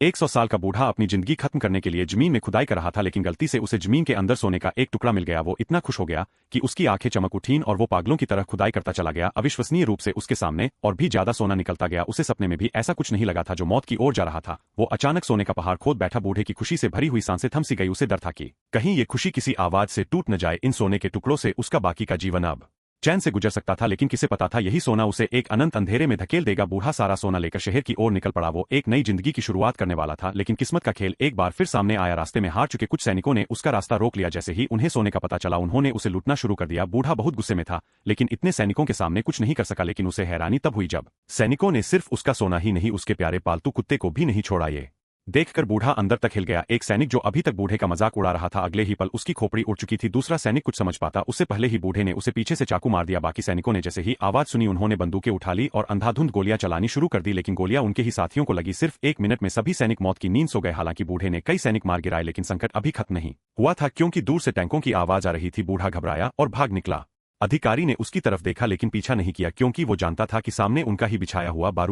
100 साल का बूढ़ा अपनी जिंदगी खत्म करने के लिए जमीन में खुदाई कर रहा था, लेकिन गलती से उसे जमीन के अंदर सोने का एक टुकड़ा मिल गया। वो इतना खुश हो गया कि उसकी आंखें चमक उठीं और वो पागलों की तरह खुदाई करता चला गया। अविश्वसनीय रूप से उसके सामने और भी ज्यादा सोना निकलता गया। उसे सपने में भी ऐसा कुछ नहीं लगा था जो मौत की ओर जा रहा था। वो अचानक सोने का पहाड़ खोद बैठा। बूढ़े की खुशी से भरी हुई सांसें थम सी गई। उसे डर था कि कहीं ये खुशी किसी आवाज से टूट न जाए। इन सोने के टुकड़ों से उसका बाकी का जीवन अब चैन से गुजर सकता था, लेकिन किसे पता था यही सोना उसे एक अनंत अंधेरे में धकेल देगा। बूढ़ा सारा सोना लेकर शहर की ओर निकल पड़ा। वो एक नई जिंदगी की शुरुआत करने वाला था, लेकिन किस्मत का खेल एक बार फिर सामने आया। रास्ते में हार चुके कुछ सैनिकों ने उसका रास्ता रोक लिया। जैसे ही उन्हें सोने का पता चला, उन्होंने उसे लूटना शुरू कर दिया। बूढ़ा बहुत गुस्से में था, लेकिन इतने सैनिकों के सामने कुछ नहीं कर सका। लेकिन उसे हैरानी तब हुई जब सैनिकों ने सिर्फ उसका सोना ही नहीं, उसके प्यारे पालतू कुत्ते को भी नहीं छोड़ा। ये देखकर बूढ़ा अंदर तक हिल गया। एक सैनिक जो अभी तक बूढ़े का मजाक उड़ा रहा था, अगले ही पल उसकी खोपड़ी उड़ चुकी थी। दूसरा सैनिक कुछ समझ पाता उससे पहले ही बूढ़े ने उसे पीछे से चाकू मार दिया। बाकी सैनिकों ने जैसे ही आवाज सुनी, उन्होंने बंदूकें उठा ली और अंधाधुंध गोलियां चलानी शुरू कर दी। लेकिन गोलियां उनके ही साथियों को लगी। सिर्फ 1 मिनट में सभी सैनिक मौत की नींद सो गए। हालांकि बूढ़े ने कई सैनिक मार गिराए, लेकिन संकट अभी खत्म नहीं हुआ था, क्योंकि दूर से टैंकों की आवाज आ रही थी। बूढ़ा घबराया और भाग निकला। अधिकारी ने उसकी तरफ देखा, लेकिन पीछा नहीं किया, क्योंकि वो जानता था कि सामने उनका ही बिछाया हुआ बारूद